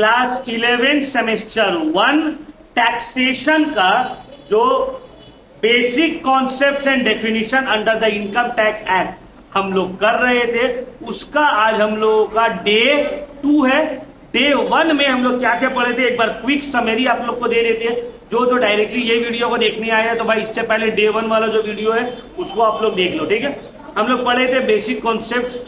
Class 11 semester 1 taxation का जो basic concepts and definition under the income tax act हम लोग कर रहे थे, उसका आज हम लोगों का डे 2 है। डे 1 में हम लोग क्या क्या पढ़े थे, एक बार क्विक समरी आप लोग को दे देते हैं। जो डायरेक्टली ये वीडियो को देखने आया है तो भाई इससे पहले डे 1 वाला जो वीडियो है उसको आप लोग देख लो, ठीक है। हम लोग पढ़े थे basic concepts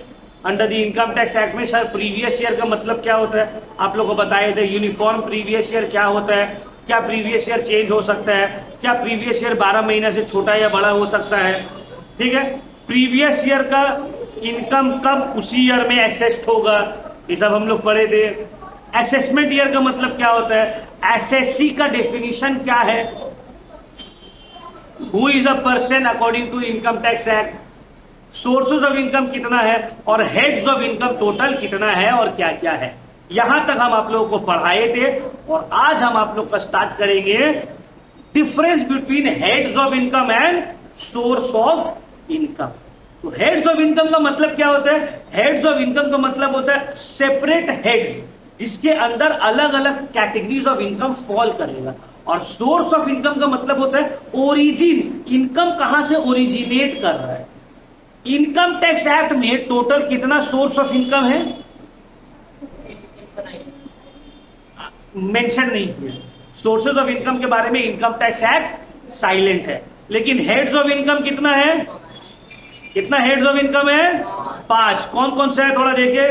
under the income tax act में। सर प्रीवियस ईयर का मतलब क्या होता है आप लोग को बताए थे। यूनिफॉर्म प्रीवियस ईयर क्या होता है, क्या प्रीवियस ईयर चेंज हो सकता है, क्या प्रीवियस ईयर 12 महीने से छोटा या बड़ा हो सकता है, ठीक है। प्रीवियस ईयर का इनकम कब उसी ईयर में असेस्ड होगा, ये सब हम लोग पढ़े थे। असेसमेंट ईयर का मतलब क्या होता है, एसएससी का डेफिनेशन क्या है, who is a person according to income tax act, sources of income कितना है और हेड्स ऑफ इनकम टोटल कितना है और क्या क्या है। यहां तक हम आप लोगों को पढ़ाए थे और आज हम आप लोग का स्टार्ट करेंगे difference between heads of income and source of income. तो हेड्स ऑफ इनकम का मतलब क्या होता है, हेड्स ऑफ इनकम का मतलब होता है सेपरेट हेड्स जिसके अंदर अलग अलग कैटेगरीज ऑफ इनकम फॉल करेगा। और सोर्स ऑफ इनकम का मतलब होता है ओरिजिन, इनकम कहां से ओरिजिनेट कर रहा है। इनकम टैक्स एक्ट में टोटल कितना सोर्स ऑफ इनकम है मेंशन नहीं किया। सोर्सेज ऑफ इनकम के बारे में इनकम टैक्स एक्ट साइलेंट है, लेकिन हेड्स ऑफ इनकम कितना है, कितना हेड्स ऑफ इनकम है, 5। कौन कौन सा है थोड़ा देखे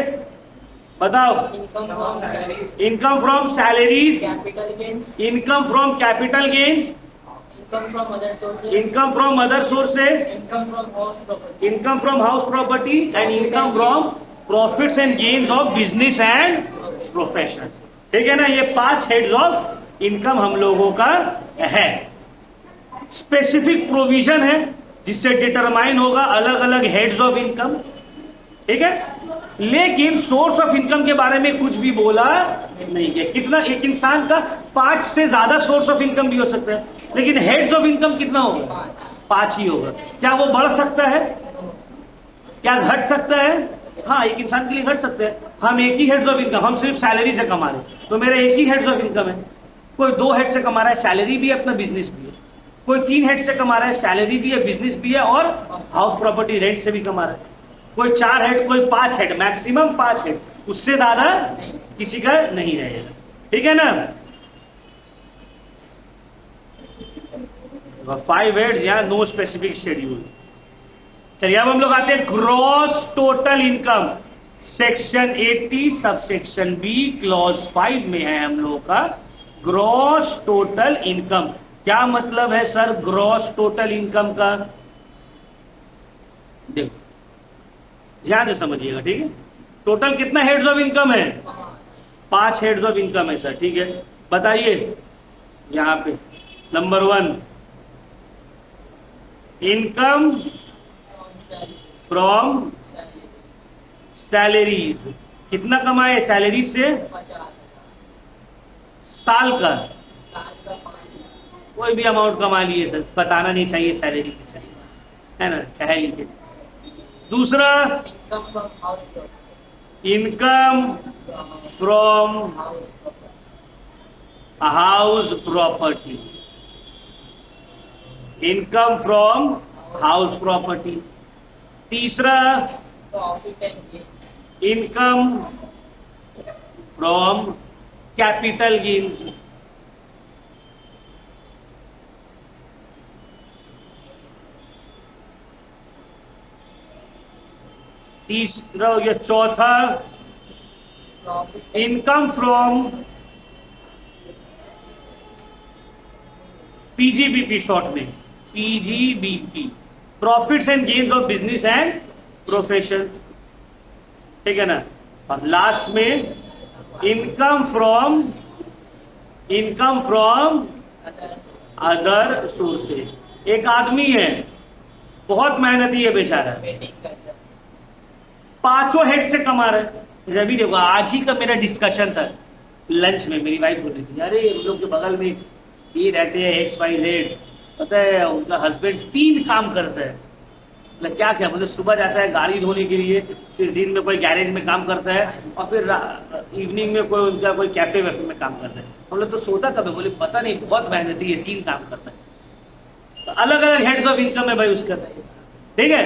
बताओ। Income from salaries, income from capital gains, income from other sources, income from house property and income from profits and gains of business and profession, ठीक है ना। ये 5 हेड्स ऑफ इनकम हम लोगों का है। स्पेसिफिक प्रोविजन है जिससे डिटरमाइन होगा अलग अलग हेड्स ऑफ इनकम, ठीक है। लेकिन सोर्स ऑफ इनकम के बारे में कुछ भी बोला नहीं है। कितना, एक इंसान का 5 से ज्यादा सोर्स ऑफ इनकम भी हो सकता है, लेकिन हेड्स ऑफ इनकम कितना होगा, 5 ही होगा। क्या वो बढ़ सकता है, क्या घट सकता है, हाँ एक इंसान के लिए घट सकता है। हम एक ही हेड्स ऑफ इनकम, हम सिर्फ सैलरी से कमा रहे तो मेरा एक ही हेड्स ऑफ इनकम है। कोई 2 हेड से कमा रहा है, सैलरी भी है अपना बिजनेस भी है। कोई 3 हेड से कमा रहा है, सैलरी भी है बिजनेस भी है और हाउस प्रॉपर्टी रेंट से भी कमा रहा है। कोई 4 हेड, कोई 5 हेड, मैक्सिमम 5 हेड, उससे ज्यादा किसी का नहीं रहेगा, ठीक है ना। 5 हेड्स यहाँ, नो स्पेसिफिक शेड्यूल। चलिए अब हम लोग आते हैं gross total income, section 80 subsection B clause 5 में है हम लोगों का ग्रॉस टोटल इनकम। क्या मतलब है सर ग्रॉस टोटल इनकम का, देखो ध्यान से समझिएगा, ठीक है। टोटल कितना हेड्स ऑफ इनकम है, 5 हेड्स ऑफ इनकम है सर, ठीक है। बताइए यहां पे नंबर 1 इनकम फ्रॉम सैलरीज, कितना कमाए सैलरी से, साल का कोई भी अमाउंट कमा लिए सर, बताना नहीं चाहिए सैलरी है ना, कह लीजिए। दूसरा income from house property, income from house property. तीसरा इनकम फ्रॉम कैपिटल गेन्स। तीसरा या चौथा इनकम फ्रॉम पीजीबीपी, शॉर्ट में PGBP, profits and gains of business and profession, ठीक है ना। और लास्ट में इनकम फ्रॉम अदर सोर्सेज। एक आदमी है बहुत मेहनती है बेचारा, 5 हेड से कमा रहा है। अभी देखो आज ही का मेरा डिस्कशन था लंच में, मेरी वाइफ बोल रही थी अरे उन लोग के बगल में ये रहते हैं XYZ, पता है उनका हस्बैंड 3 काम करता है, मतलब क्या क्या, मतलब सुबह जाता है गाड़ी धोने के लिए, फिर दिन में कोई गैरेज में काम करता है, और फिर इवनिंग में कोई उनका कोई कैफे वैफे में काम करता है। हम लोग तो सोता कब है, बोले पता नहीं, बहुत मेहनती है, 3 काम करता है। तो अलग अलग हेड्स ऑफ इनकम है भाई उसका, ठीक है।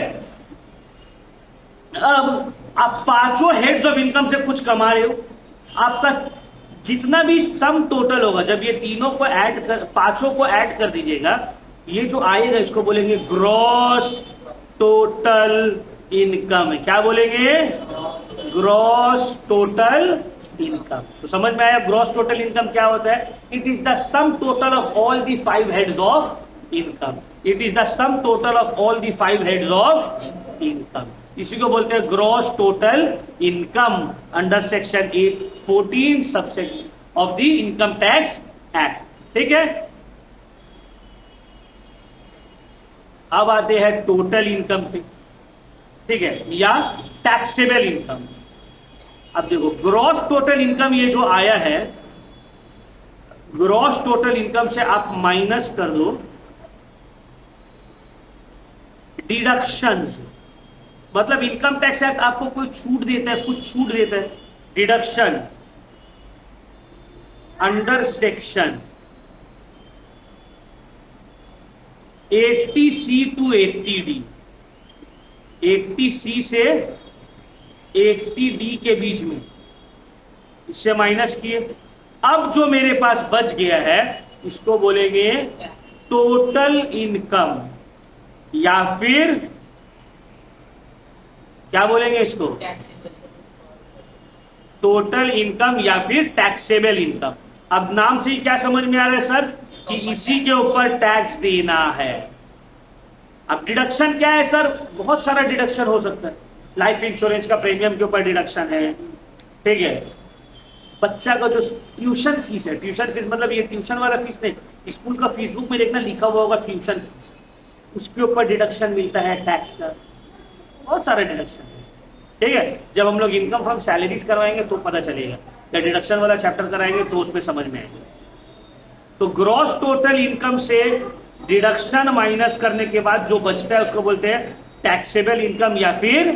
अब आप पांचों हेड्स ऑफ इनकम से कुछ कमा रहे हो, आपका जितना भी सम टोटल होगा, जब ये तीनों को ऐड कर, पांचों को ऐड कर दीजिएगा, ये जो आएगा इसको बोलेंगे ग्रॉस टोटल इनकम है। क्या बोलेंगे? Gross total income. तो समझ में आया ग्रॉस टोटल इनकम क्या होता है? It is the sum total of all the 5 heads of income. It is the sum total of all the 5 heads of income. इसी को बोलते हैं gross total income under section 14 subsection of the income tax act, ठीक है। अब आते हैं total income पे, ठीक है, या टैक्सेबल इनकम। अब देखो ग्रॉस टोटल इनकम ये जो आया है, ग्रॉस टोटल इनकम से आप माइनस कर दो डिडक्शंस। मतलब इनकम टैक्स एक्ट आपको कोई छूट देता है, कुछ छूट देता है, deduction under section 80C to 80D, 80C से 80D के बीच में, इससे माइनस किए। अब जो मेरे पास बच गया है इसको बोलेंगे टोटल इनकम, या फिर क्या बोलेंगे इसको? टोटल इनकम या फिर टैक्सेबल इनकम। अब नाम से ही क्या समझ में आ रहा है सर? कि इसी के ऊपर टैक्स देना है। अब डिडक्शन क्या है सर? बहुत सारा डिडक्शन हो सकता है। लाइफ इंश्योरेंस का प्रीमियम के ऊपर डिडक्शन है, ठीक है। बच्चा का जो ट्यूशन फीस है, ट्यूशन फीस मतलब ये ट्यूशन वाला फीस नहीं, स्कूल का फीस बुक में देखना लिखा हुआ होगा ट्यूशन फीस, उसके ऊपर डिडक्शन मिलता है टैक्स का। बहुत सारे डिडक्शन है, ठीक है। जब हम लोग इनकम फ्रॉम सैलरीज करवाएंगे तो पता चलेगा, या डिडक्शन वाला चैप्टर कराएंगे तो उसमें समझ में आएगा। तो ग्रॉस टोटल इनकम से डिडक्शन माइनस करने के बाद जो बचता है उसको बोलते हैं टैक्सेबल इनकम या फिर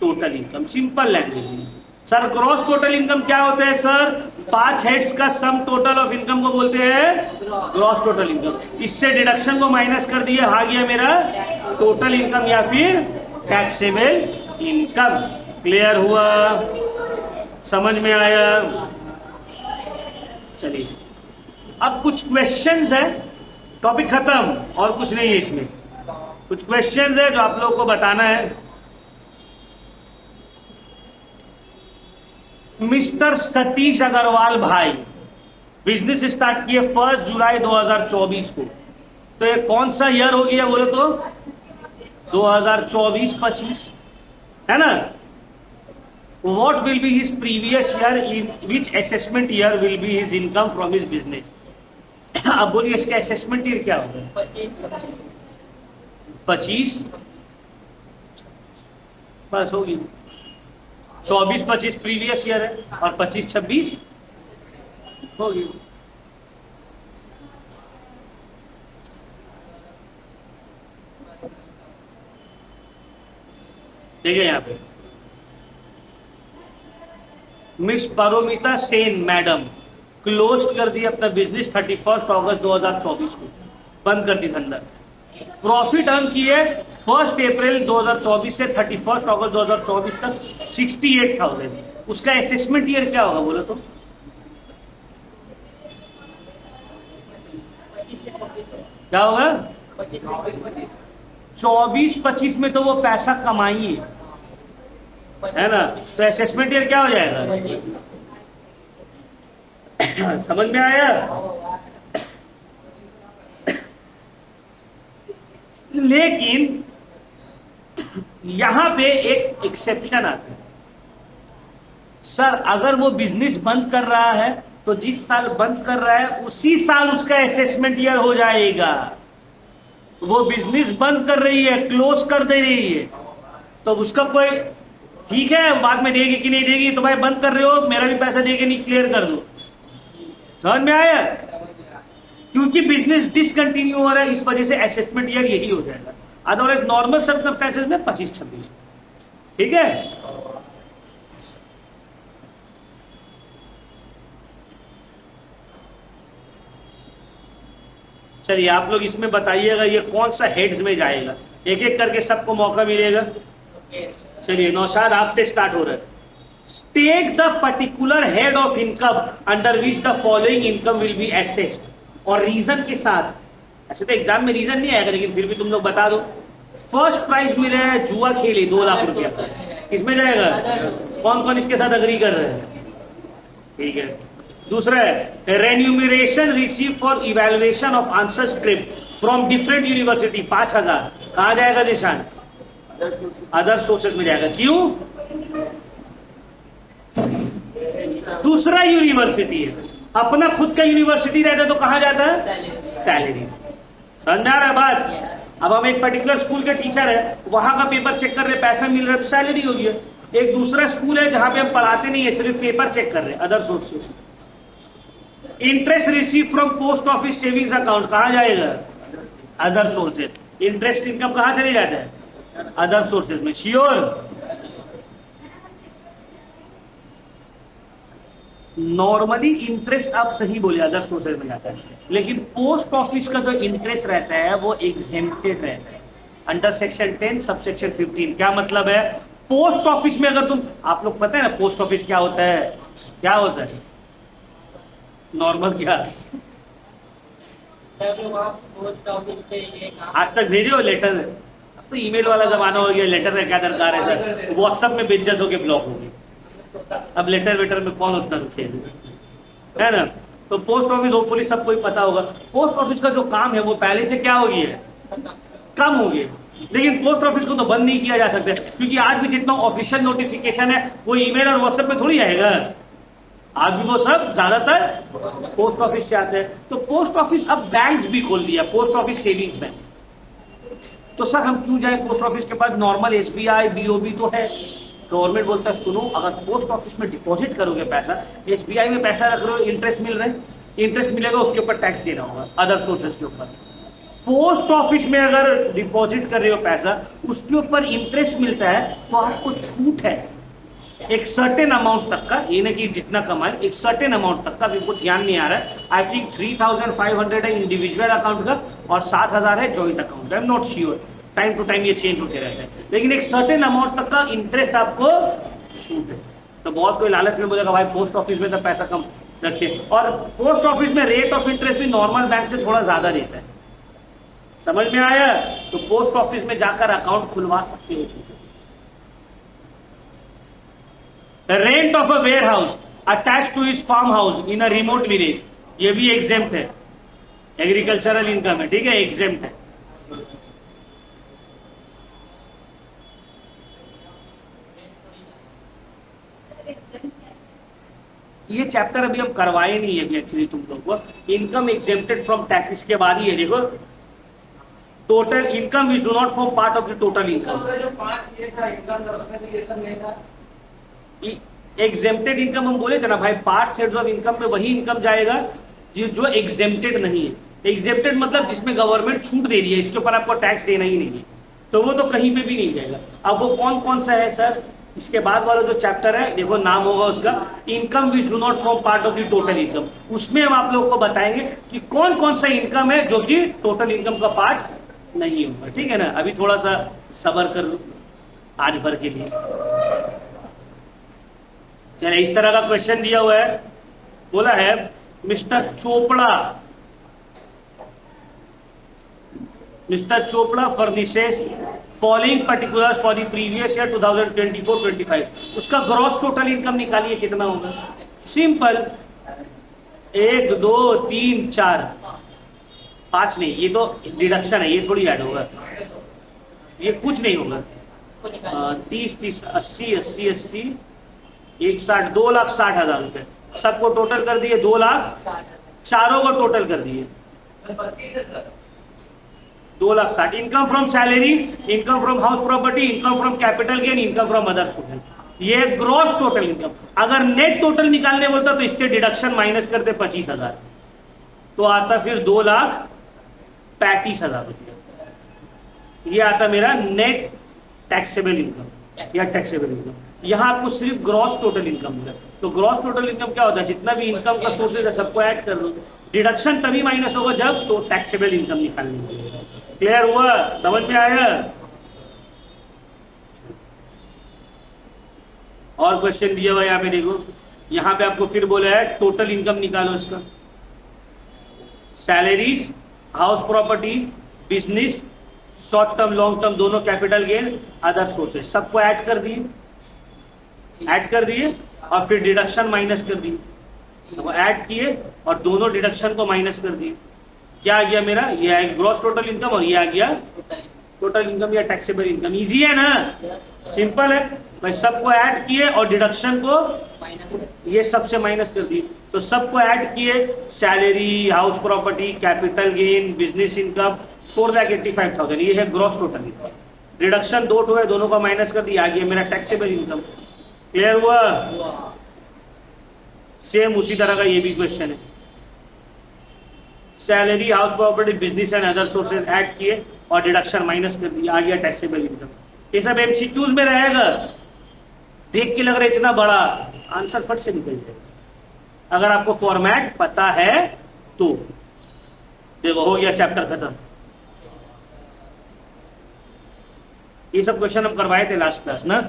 टोटल इनकम। सिंपल लैंग्वेज में सर ग्रॉस टोटल इनकम क्या होता है सर? 5 हेड्स का सम टोटल ऑफ इनकम को बोलते हैं ग्रॉस टोटल इनकम। इससे डिडक्शन को माइनस कर दिया, आ गया मेरा टोटल इनकम या फिर टैक्सेबल इनकम। क्लियर हुआ? समझ में आया? चलिए अब कुछ क्वेश्चंस है, टॉपिक खत्म, और कुछ नहीं है इसमें। कुछ क्वेश्चंस है जो आप लोगों को बताना है। मिस्टर सतीश अग्रवाल भाई बिजनेस स्टार्ट किए 1 जुलाई 2024 को। तो ये कौन सा ईयर हो गया बोले तो? 2024-25 है ना। What will be his previous year, in which assessment year will be his income from his business? अब बोलिए इसका असेसमेंट ईयर क्या होगा? 25 बस होगी। 24-25 प्रीवियस ईयर है और 25-26 होगी। ठीक है। यहाँ पे miss Paromita Sen madam close कर दी अपना बिजनेस 31 अगस्त 2024 को, बंद कर दी धंधा। प्रॉफिट अर्न किए 1 अप्रैल 2024 से 31 अगस्त 2024 तक 68,000। उसका असेसमेंट ईयर क्या होगा बोलो तो? क्या होगा? 24-25 में तो वो पैसा कमाई है ना, तो असेसमेंट ईयर क्या हो जाएगा? समझ में आया? लेकिन यहां पे एक एक्सेप्शन आता है सर, अगर वो बिजनेस बंद कर रहा है तो जिस साल बंद कर रहा है उसी साल उसका असेसमेंट ईयर हो जाएगा। वो बिजनेस बंद कर रही है, क्लोज कर दे रही है, तो उसका कोई ठीक है बाद में देगी कि नहीं देगी, तो भाई बंद कर रहे हो मेरा भी पैसा देके नहीं, क्लियर कर दो। समझ में आया? क्योंकि बिजनेस डिसकंटिन्यू हो रहा है, इस वजह से असेसमेंट ईयर यही हो जाएगा। अदरवाइज नॉर्मल सर्कमस्टेंसेस में 25-26। ठीक है, चलिए आप लोग इसमें बताइएगा ये कौन सा हेड्स में जाएगा, एक एक करके सबको मौका मिलेगा। चलिए नौशाद आपसे स्टार्ट हो रहा है। State the particular head of income under which the following income will be assessed, और रीजन के साथ। अच्छा तो एग्जाम में रीजन नहीं आएगा, लेकिन फिर भी तुम लोग बता दो। फर्स्ट प्राइज मिला है जुआ खेले 2 लाख रुपया, किसमें जाएगा? कौन कौन इसके साथ अग्री कर रहे हैं? ठीक है। दूसरा है remuneration receive for evaluation of answer script from different university 5000, कहा जाएगा निशान? अदर सोर्सेस में जाएगा। क्यों? दूसरा यूनिवर्सिटी है, अपना खुद का यूनिवर्सिटी रहता तो कहां जाता है? सैलरी। समझा रहा बात? अब हम एक पर्टिकुलर स्कूल के टीचर है, वहां का पेपर चेक कर रहे, पैसा मिल रहा है तो सैलरी हो गया। एक दूसरा स्कूल है जहां पे हम पढ़ाते नहीं है, सिर्फ पेपर चेक कर रहे हैं, other sources. Interest receive from post office savings account कहां जाएगा? Other sources. इंटरेस्ट इनकम कहां चले जाता है? अदर सोर्सेज में। श्योर? नॉर्मली इंटरेस्ट आप सही बोले अदर सोर्सेज में जाता है, लेकिन पोस्ट ऑफिस का जो इंटरेस्ट रहता है वो एग्जेम्प्टेड रहता है अंडर सेक्शन 10 सबसेक्शन 15। क्या मतलब है? पोस्ट ऑफिस में अगर तुम, आप लोग पता है ना पोस्ट ऑफिस क्या होता है? क्या होता है? नॉर्मल क्या आज तक भेजे हो लेटर? अब तो ईमेल वाला जमाना हो गया, लेटर का क्या दरकार है सर? व्हाट्सएप में बेइज्जत होके ब्लॉक हो गई, अब लेटर वेटर में कौन उतना रुकेगा, है ना? तो पोस्ट ऑफिस होपफुली सबको ही पता होगा। पोस्ट ऑफिस का जो काम है वो पहले से क्या हो गया है? कम हो गया। लेकिन पोस्ट ऑफिस को तो बंद नहीं किया जा सकता, क्योंकि आज भी जितना ऑफिशियल नोटिफिकेशन है वो ईमेल और व्हाट्सएप में थोड़ी आएगा। आज भी वो सब ज्यादातर पोस्ट ऑफिस से आते हैं। तो पोस्ट ऑफिस अब बैंक्स भी खोल दिया, पोस्ट ऑफिस सेविंग्स बैंक। तो सर हम क्यों जाए पोस्ट ऑफिस के पास? नॉर्मल एसबीआई बीओबी तो है। गवर्नमेंट बोलता है सुनो, अगर पोस्ट ऑफिस में डिपॉजिट करोगे पैसा, एसबीआई में पैसा रख रहे हो, इंटरेस्ट मिल रहा है, इंटरेस्ट मिलेगा उसके ऊपर टैक्स देना होगा अदर सोर्सेज के ऊपर। पोस्ट ऑफिस में अगर डिपॉजिट कर रहे हो पैसा, उसके ऊपर इंटरेस्ट मिलता है तो आपको छूट है एक सर्टेन अमाउंट तक का, ये ना कि जितना कमाए, एक सर्टेन अमाउंट तक का। बिल्कुल ध्यान नहीं आ रहा है, आई थिंक 3500 है इंडिविजुअल अकाउंट का और 7000 है जॉइंट अकाउंट का, I am not sure, time to time ये चेंज होते रहते हैं, लेकिन एक सर्टेन अमाउंट तक का इंटरेस्ट आपको छूट है। तो बहुत कोई लालच में बोलेगा भाई पोस्ट ऑफिस में तो पैसा कम रखते हैं, और पोस्ट ऑफिस में रेट ऑफ इंटरेस्ट भी नॉर्मल बैंक से थोड़ा ज्यादा रहता है। समझ में आया? तो पोस्ट ऑफिस में जाकर अकाउंट खुलवा सकते हो। Rent of a warehouse attach to his farmhouse in a remote village, ये भी एग्जेम्प्ट है, एग्रीकल्चरल इनकम है, ठीक है, एग्जेम्प्ट है। ये चैप्टर अभी हम करवाए नहीं है अभी एक्चुअली तुम लोग को। इनकम एग्जेम्प्टेड फ्रॉम टैक्स, इसके बाद ही है, देखो total income which do not form part of the total income. जो 5 ये था इनकम था, उसमें तो ये सब नहीं था। एग्जेम्प्टेड इनकम हम बोले थे ना भाई, पार्ट हेड्स ऑफ इनकम में वही इनकम जाएगा जो एग्जेम्प्टेड नहीं है। एग्जेम्प्टेड मतलब जिसमें गवर्नमेंट छूट दे रही है, इसके ऊपर आपको टैक्स देना ही नहीं है, तो वो तो कहीं पे भी नहीं जाएगा। अब वो कौन कौन सा है सर? इसके बाद वाला जो चैप्टर है, देखो नाम होगा उसका income which do not form part of the total income. उसमें हम आप लोगों को बताएंगे कि कौन कौन सा इनकम है जो कि टोटल इनकम का पार्ट नहीं होगा, ठीक है ना? अभी थोड़ा सा सब्र कर लो आज भर के लिए। चलिए, इस तरह का क्वेश्चन दिया हुआ है, बोला है mister Chopra furnishes following particulars for the previous year 2024-25। उसका ग्रॉस टोटल इनकम निकालिए, कितना होगा? सिंपल, 1 2 3 4 5 नहीं, ये तो डिडक्शन है, ये थोड़ी ऐड होगा, ये कुछ नहीं होगा। 30 30 80 80 80 160 2,60,000 रुपए सबको टोटल कर दिए, 2 लाख, चारों को टोटल कर दिए 2,60,000। Income from salary, income from house property, income from capital gain, income from other sources, ये ग्रॉस टोटल इनकम। अगर नेट टोटल निकालने बोलता तो इससे डिडक्शन माइनस करते 25,000, तो आता फिर 2,35,000 रुपये। ये आता मेरा नेट टैक्सेबल इनकम या टैक्सेबल इनकम। यहाँ आपको सिर्फ ग्रॉस टोटल इनकम मिला। तो ग्रॉस टोटल इनकम क्या होता है, जितना भी इनकम का सोर्सेज है सबको ऐड कर लो। डिडक्शन तभी माइनस होगा जब तो टैक्सेबल इनकम निकालनी होगी। क्लियर हुआ, समझ में आया? और क्वेश्चन दिया हुआ यहाँ पे देखो, यहाँ पे आपको फिर बोला है टोटल इनकम निकालो इसका। Salaries, house property, business, short term long term दोनों, कैपिटल गेन, अदर सोर्सेज, सबको ऐड कर दिए और फिर डिडक्शन माइनस कर दिए। तो ऐड किए और दोनों डिडक्शन को माइनस कर दिए। क्या आ गया मेरा, ये आ ग्रॉस टोटल इनकम और ये आ गया टोटल इनकम या टैक्सेबल इनकम। इजी है ना, सिंपल है भाई। सबको ऐड किए और डिडक्शन को ये सबसे माइनस कर दिए। तो सबको ऐड किए, salary, house property, capital gain, business income 4,85,000, ये है ग्रॉस टोटल इनकम। रिडक्शन दो है, दोनों का माइनस कर दिया, आ गया मेरा टैक्सेबल इनकम। क्लियर हुआ? सेम उसी तरह का ये भी क्वेश्चन है। Salary, house property, business and other sources add किए और डिडक्शन माइनस कर दिया, आ गया टैक्सेबल इनकम। ये सब एमसीक्यूज में रहेगा। देख के लग रहा है इतना बड़ा, आंसर फट से निकल जाएगा अगर आपको फॉर्मेट पता है तो। देखो हो गया चैप्टर खत्म। ये सब क्वेश्चन हम करवाए थे लास्ट क्लास ना,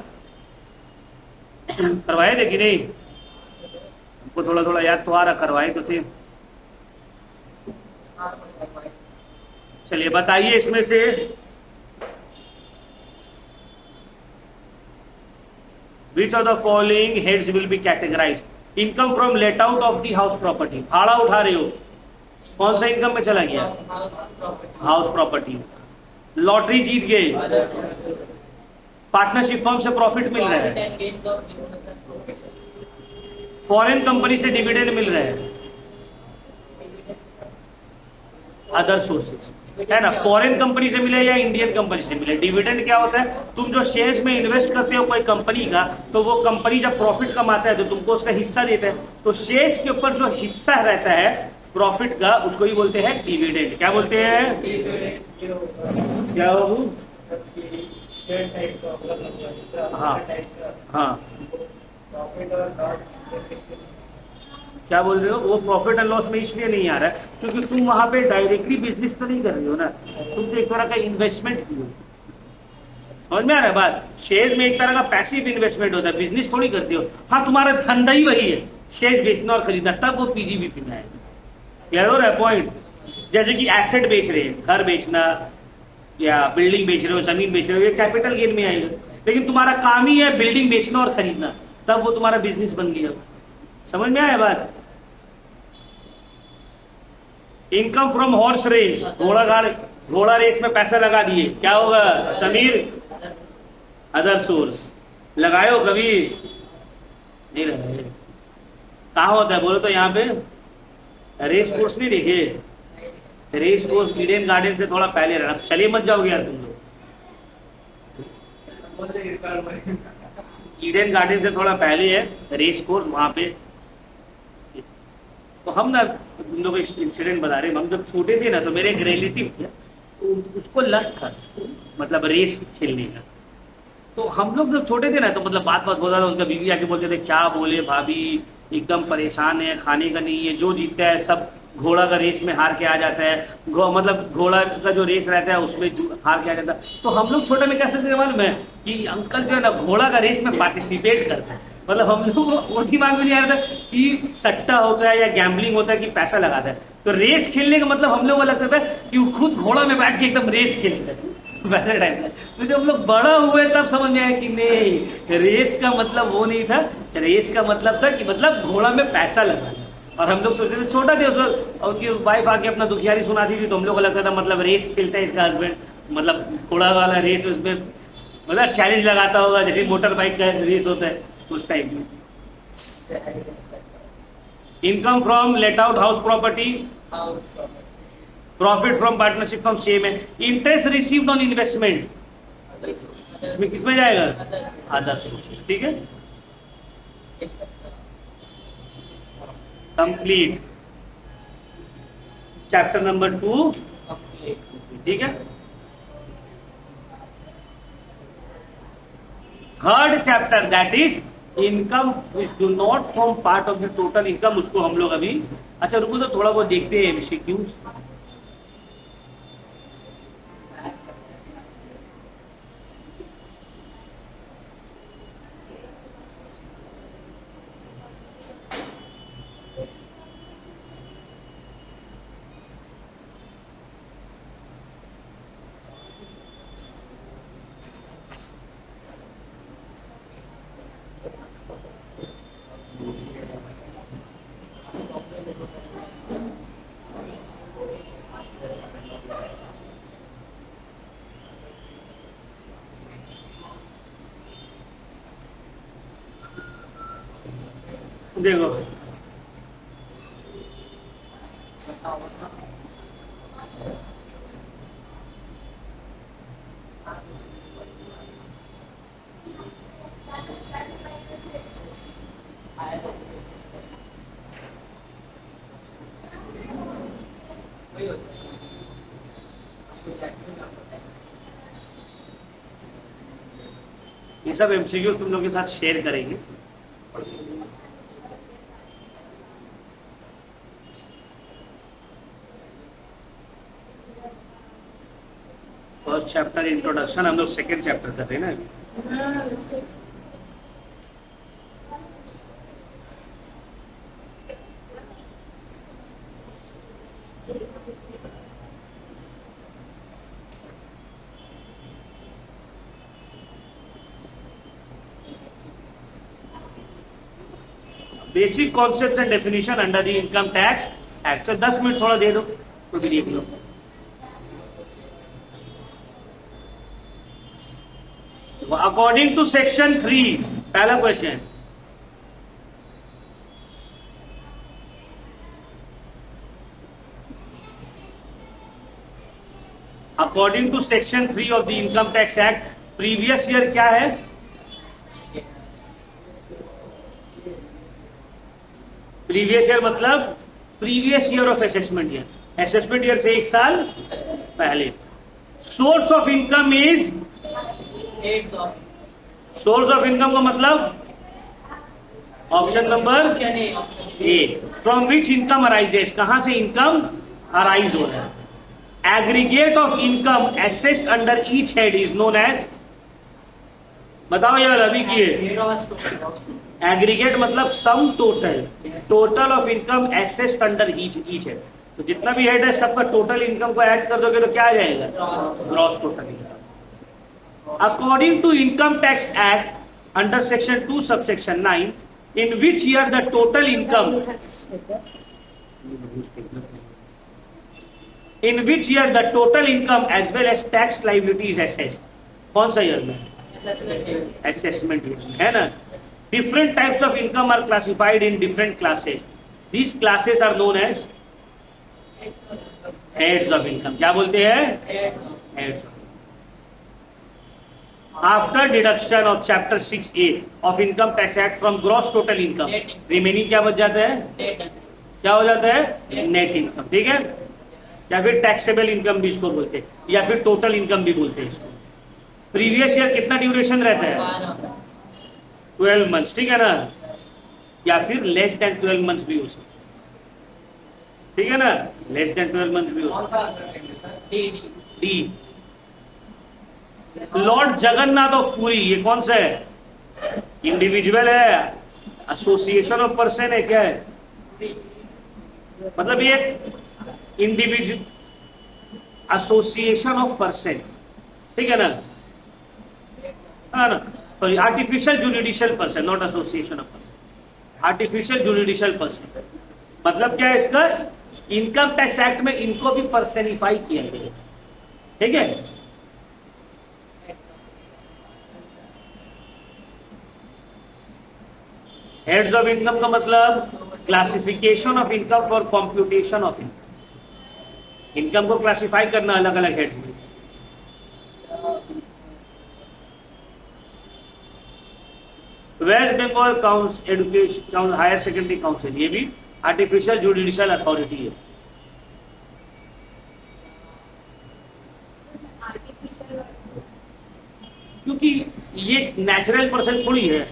करवाए थे कि नहीं? हमको थोड़ा थोड़ा याद तो आ रहा, करवाए तो थे। चलिए बताइए इसमें से which of the following heads will be categorized? Income from let out of the house property, भाड़ा उठा रहे हो, कौन सा इनकम में चला गया? House property. लॉटरी जीत गए, पार्टनरशिप फर्म से प्रॉफिट मिल रहा है, फॉरेन कंपनी से डिविडेंड मिल रहा है, अदर सोर्सेज, है ना? फॉरेन कंपनी से मिले या इंडियन कंपनी से मिले। डिविडेंड क्या होता है, तुम जो शेयर्स में इन्वेस्ट करते हो कोई कंपनी का, तो वो कंपनी जब प्रॉफिट कमाता है तो तुमको उसका हिस्सा देता है। तो शेयर्स के ऊपर जो हिस्सा रहता है प्रॉफिट का, उसको ही बोलते हैं डिविडेंड। क्या बोलते हैं? क्या बाबू? हाँ हाँ, क्या बोल रहे हो? वो प्रॉफिट एंड लॉस में इसलिए नहीं आ रहा है क्योंकि तुम वहां पे डायरेक्टली बिजनेस तो नहीं कर रहे हो ना, तुम तो एक तरह का इन्वेस्टमेंट की हो। समझ में आ रहा है बात? शेयर्स में एक तरह का पैसिव इन्वेस्टमेंट होता है, बिजनेस थोड़ी करते हो। हाँ, तुम्हारा धंधा ही वही है, शेयर्स बेचना और खरीदना, तब वो पीजीबीपी में आएगा। क्लियर हो रहा है पॉइंट? जैसे कि एसेट बेच रहे हैं, घर बेचना या बिल्डिंग बेच रहे हो, जमीन बेच रहे हो, ये कैपिटल गेन में आएगा। लेकिन तुम्हारा काम ही है बिल्डिंग बेचना और खरीदना, तब वो तुम्हारा बिजनेस बन गया। समझ में आया बात? इनकम फ्रॉम हॉर्स रेस, घोड़ा रेस में पैसा लगा दिए, क्या होगा समीर? Other source. लगाए हो कभी? नहीं लगाए। कहाँ होता है बोलो तो? यहाँ पे रेस कोर्स नहीं देखे? रेस कोर्स ईडन गार्डन से थोड़ा पहले रहना। चलिए मत जाओगे यार तुम लोग, ईडन गार्डन से थोड़ा पहले है रेस कोर्स, वहां पे। तो हम ना, तुम लोग एक इंसिडेंट बता रहे हैं। हम जब छोटे थे ना, तो मेरे एक रिलेटिव थे, तो उसको लत था मतलब रेस खेलने का। तो हम लोग जब छोटे थे ना, तो मतलब बात होता था, उनका बीवी आके बोलते थे क्या बोले भाभी, एकदम परेशान है, खाने का नहीं है, जो जीतता है सब घोड़ा का रेस में हार के आ जाता है। मतलब घोड़ा का जो रेस रहता है उसमें हार के आ जाता है। तो हम लोग छोटे में कैसे थे मालूम है कि अंकल जो है ना घोड़ा का रेस में पार्टिसिपेट करते हैं। मतलब हम लोग वो दिमाग में नहीं आ रहा था कि सट्टा होता है या गैम्बलिंग होता है कि पैसा लगाता है। तो रेस खेलने का मतलब हम लोग को लगता था कि वो खुद घोड़ा में बैठ के एकदम रेस खेलता है, वैसे टाइप का। तो जब हम लोग बड़ा हुए तब समझ में आया कि नहीं, रेस का मतलब वो नहीं था। रेस का मतलब था कि मतलब घोड़ा में पैसा लगाना। और हम लोग सोचते थे, छोटा थे उस वक्त, उनकी वाइफ आके अपना दुखियारी सुनाती थी, तो हम लोग को लगता था मतलब रेस खेलता है इसका हस्बैंड, मतलब घोड़ा वाला रेस, उसमें मतलब चैलेंज लगाता होगा जैसे मोटर बाइक का रेस होता है उस टाइप में। Income from let out house property, profit from partnership firm same है। इंटरेस्ट रिसीव्ड ऑन इन्वेस्टमेंट, इसमें किसमें जाएगा? Other sources. ठीक है, कंप्लीट चैप्टर नंबर 2। ठीक है, third chapter that is income which do not form part of the total income, उसको हम लोग अभी, अच्छा रुको तो थोड़ा बहुत देखते हैं एमसीक्यूज। देखो ये सब एमसीक्यू तुम लोग के साथ शेयर करेंगे। फर्स्ट चैप्टर इंट्रोडक्शन, हम लोग सेकेंड चैप्टर कर रहे हैं ना अभी। Basic concept and definition under the income tax act. 10 minute थोड़ा दे दो, उसको भी देख लो। अकॉर्डिंग टू सेक्शन 3, पहला question, according to section 3 of the income tax act, previous year क्या है? प्रीवियस ईयर मतलब previous year of assessment year, assessment year से 1 साल पहले। Source of income is, source of income का मतलब option number A, from which income arises, कहां से इनकम अराइज हो रहा है। Aggregate of income assessed under each head is known as, बताओ यार अभी किए। एग्रीगेट मतलब sum total, total of income assessed under each head, तो जितना भी हेड है सबका टोटल इनकम को ऐड कर दोगे तो क्या आ जाएगा? Gross total income. According to income tax act under section 2 subsection 9, in which year the total income, in which year the total income as well as tax liability is assessed, कौन सा year में? Assessment year है ना। Different types of income are classified in different classes. These classes are known as heads of income. क्या बोलते हैं? Heads of income. After deduction of chapter 6A of Income Tax Act from gross total income, remaining क्या बच जाता है? क्या हो जाता है? Net income. ठीक है? या फिर taxable income भी इसको बोलते हैं, या फिर total income भी बोलते हैं इसको। Previous year कितना ड्यूरेशन रहता है? 12 मंथ्स, ठीक है ना, या फिर लेस देन 12 मंथ्स भी हो सकता है, ठीक है ना, लेस देन 12 मंथ्स भी हो सकता है। D, Lord Jagannath of Puri, ये कौन सा है? इंडिविजुअल है, एसोसिएशन ऑफ पर्सन है, क्या है? मतलब ये इंडिविजुअल एसोसिएशन ऑफ पर्सन, ठीक है ना, हाँ ना, sorry, artificial judicial person, not association of person, artificial judicial person. मतलब क्या है इसका? इनकम टैक्स एक्ट में इनको भी पर्सनिफाई किया गया, ठीक है। हेड्स ऑफ इनकम का मतलब classification of income for computation of income, income को क्लासिफाई करना अलग अलग हेड में। West Bengal council education higher secondary council, ये भी आर्टिफिशियल जुडिशियल अथॉरिटी है। क्योंकि ये नेचुरल पर्सन थोड़ी है।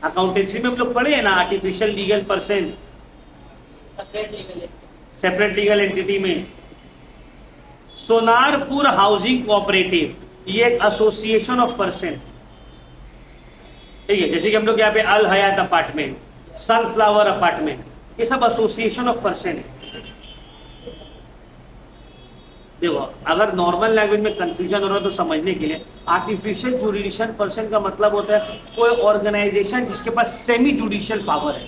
अकाउंटेंसी में हम लोग पढ़े हैं ना, artificial legal person, separate legal entity में। सोनारपुर हाउसिंग कोऑपरेटिव, ये एक एसोसिएशन ऑफ पर्सन, ठीक है। जैसे कि हम लोग यहाँ पे अल हयात अपार्टमेंट, सनफ्लावर अपार्टमेंट, ये सब एसोसिएशन ऑफ पर्सन है। देखो, अगर नॉर्मल लैंग्वेज में कंफ्यूजन हो रहा है तो समझने के लिए, आर्टिफिशियल जुडिशियल पर्सन का मतलब होता है कोई ऑर्गेनाइजेशन जिसके पास सेमी जुडिशियल पावर है।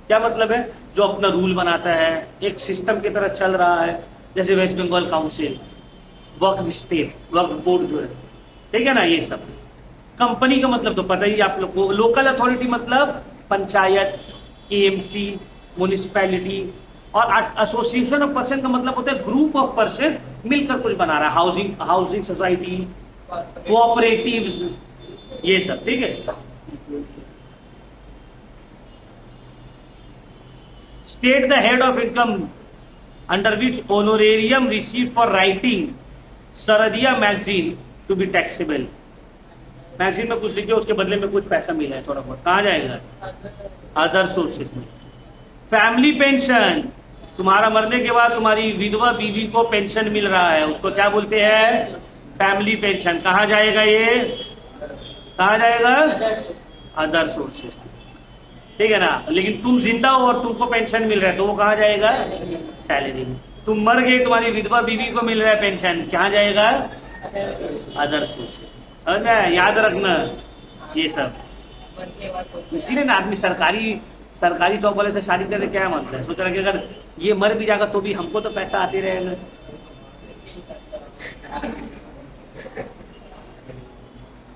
क्या मतलब है? जो अपना रूल बनाता है, एक सिस्टम की तरह चल रहा है, जैसे वेस्ट बंगाल काउंसिल, वक्फ स्टेट, वक्फ बोर्ड जो है, ठीक है ना। ये सब कंपनी का मतलब तो पता ही आप लोग को। लोकल अथॉरिटी मतलब पंचायत, केएमसी, म्युनिसिपैलिटी। और एसोसिएशन ऑफ पर्सन का मतलब होता है ग्रुप ऑफ पर्सन मिलकर कुछ बना रहा है, हाउसिंग सोसाइटी, कोऑपरेटिव्स, ये सब, ठीक है। State the head of income under which honorarium received for writing सरदिया magazine to be taxable. Magazine में कुछ लिखे, उसके बदले में कुछ पैसा मिला है थोड़ा बहुत, कहाँ जाएगा? अदर सोर्सेज में। फैमिली पेंशन, तुम्हारा मरने के बाद तुम्हारी विधवा बीवी को पेंशन मिल रहा है, उसको क्या बोलते हैं? Family pension. कहाँ जाएगा ये? कहाँ जाएगा? अदर सोर्सेज, ठीक है ना। लेकिन तुम जिंदा हो और तुमको पेंशन मिल रहा है तो वो कहाँ जाएगा? सैलरी में। तुम मर गए, तुम्हारी विधवा बीवी को मिल रहा है पेंशन, कहाँ जाएगा? Other sources. समझ में? याद रखना ये सब। इसीलिए ना आदमी सरकारी जॉब वाले से शादी करके क्या मानता है? सोच रहा है कि अगर ये मर भी जाएगा तो भी हमको तो पैसा आते रहेगा।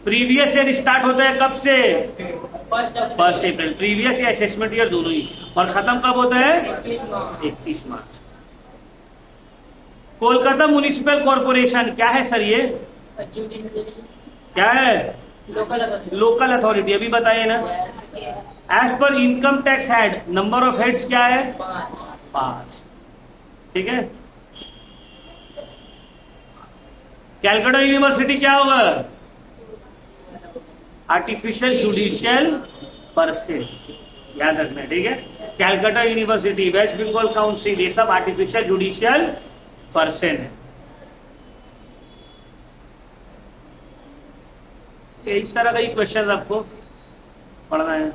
प्रीवियस ईयर स्टार्ट होता है कब से? 1 अप्रैल। प्रीवियस या असेसमेंट ईयर दोनों ही। और खत्म कब होता है? 31 मार्च। कोलकाता म्युनिसिपल कॉर्पोरेशन क्या है सर? ये क्या है? Local authority. अभी बताइए ना। एज पर income tax head, number of heads क्या है? 5, ठीक है। कैलकाटा यूनिवर्सिटी क्या होगा? आर्टिफिशियल जुडिशियल पर्सन, याद रखना है, ठीक है। कैलकाटा यूनिवर्सिटी, वेस्ट बंगाल काउंसिल, ये सब आर्टिफिशियल जुडिशियल पर्सन है। इस तरह का ही क्वेश्चन आपको पढ़ना है।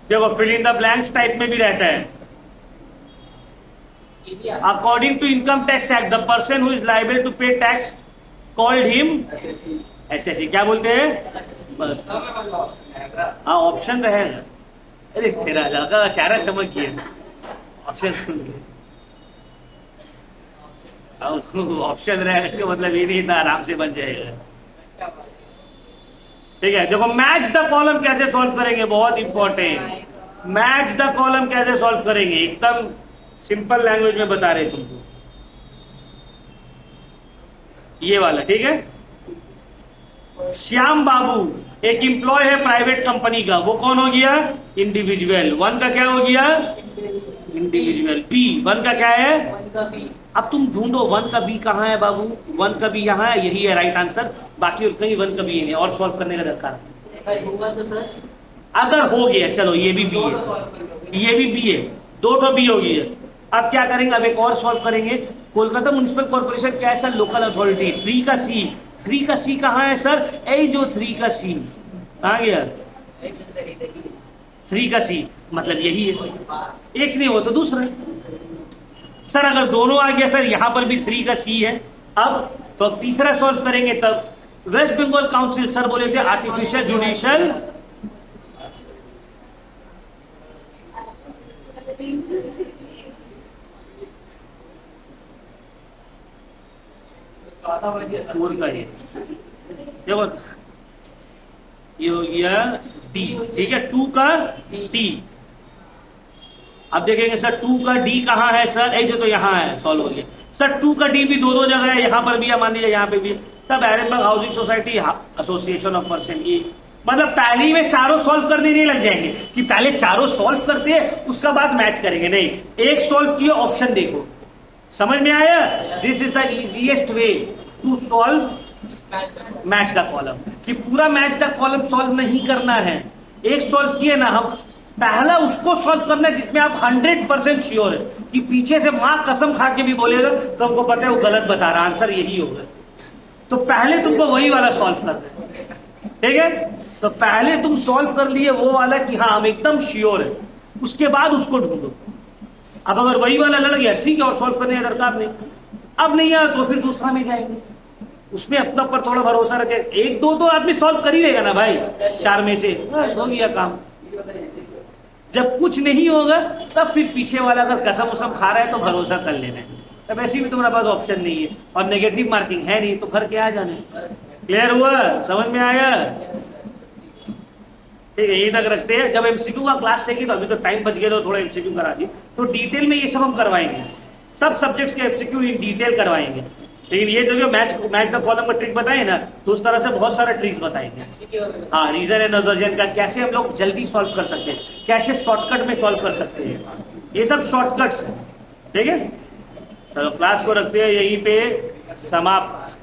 देखो, fill in the blanks type में भी रहता है। According to income tax act, the person who is liable to pay tax called him SSC. क्या बोलते हैं? हाँ, ऑप्शन रहेगा। अरे तेरा लड़का चारा समझ गया, ऑप्शन सुन के। ऑप्शन रहेगा इसका मतलब ये नहीं इतना आराम से बन जाएगा, ठीक है। देखो, मैच द कॉलम कैसे सॉल्व करेंगे, बहुत इंपॉर्टेंट। मैच द कॉलम कैसे सॉल्व करेंगे, एकदम सिंपल लैंग्वेज में बता रहे तुमको, ये वाला, ठीक है। श्याम बाबू एक एम्प्लॉय है प्राइवेट कंपनी का, वो कौन हो गया? इंडिविजुअल। 1 का क्या हो गया? इंडिविजुअल। बी 1 का क्या है? अब तुम ढूंढो 1 का बी कहाँ है बाबू? 1 का बी यहाँ है, यही है राइट आंसर। बाकी और कहीं 1 का बी नहीं, और सॉल्व करने का दरकार है। अगर हो गया, चलो ये भी बी है, ये भी बी है, 2 बी हो गई है। अब क्या करेंगे? अब एक और सॉल्व करेंगे। कोलकाता म्युनिसिपल कॉर्पोरेशन क्या है सर? Local authority. 3 का सी, 3 का सी कहाँ है सर? ए जो 3 का सी कहाँ गया? 3 का सी मतलब यही है, एक नहीं हो तो दूसरा। सर अगर दोनों आ गया सर, यहां पर भी 3 का सी है, अब तो अब तीसरा सॉल्व करेंगे। तब वेस्ट बंगाल काउंसिल सर बोले थे आर्टिफिशियल जुडिशियल, फोर का ये देखो, ये हो गया डी, ठीक है। 2 का डी। अब देखेंगे सर 2 का डी कहाँ है सर? ए जो तो यहाँ है, सॉल्व हो गया सर। 2 का डी भी दो जगह है, यहाँ पर भी है, मान लीजिए यहाँ पे भी। तब एरनबर्ग housing society association of person, ये मतलब पहले ही में चारों सॉल्व करने नहीं लग जाएंगे कि पहले चारों सॉल्व करते हैं उसका बाद मैच करेंगे, नहीं, एक सॉल्व किए ऑप्शन देखो, समझ में आया? This is the easiest way to solve match the column. कि पूरा मैच द कॉलम सॉल्व नहीं करना है, एक सॉल्व किए ना, हम पहला उसको सॉल्व करना है जिसमें आप 100% श्योर है कि पीछे से मां कसम खा के भी बोलेगा तो हमको पता है वो गलत बता रहा, आंसर यही होगा, तो पहले तुमको वही वाला सॉल्व करना है, ठीक है? तो पहले तुम सॉल्व कर लिए वो वाला कि हाँ हम एकदम श्योर है, उसके बाद उसको ढूंढो। अब अगर वही वाला लड़ गया ठीक है, और सॉल्व करने का दरकार नहीं, अब नहीं आया तो फिर दूसरा में जाएंगे, उसमें अपना पर थोड़ा भरोसा रखे, एक दो तो आदमी सॉल्व कर ही देगा ना भाई, चार में से हो गया काम। जब कुछ नहीं होगा तब फिर पीछे वाला अगर कसम उसम खा रहा है तो भरोसा कर लेना है, तब ऐसे भी तुम्हारे पास ऑप्शन नहीं है और नेगेटिव मार्किंग है नहीं, तो घर के आ जाने। क्लियर हुआ? समझ में आया? ठीक है, यही तक रखते हैं। जब एमसीक्यू का क्लास लेंगे तो अभी तो टाइम बच गया तो थोड़ा एमसीक्यू करा दी, तो डिटेल में ये सब हम करवाएंगे, सब सब्जेक्ट्स के एमसीक्यू इन डिटेल करवाएंगे। लेकिन ये जो मैच द कॉलम का ट्रिक बताए ना, तो उस तरह से बहुत सारे ट्रिक्स बताएंगे। हाँ, रीजन एंड अवर्जन का कैसे हम लोग जल्दी सॉल्व कर सकते हैं, कैसे शॉर्टकट में सॉल्व कर सकते हैं, ये सब शॉर्टकट्स है, ठीक है? चलो क्लास को रखते हैं यहीं पे समाप्त।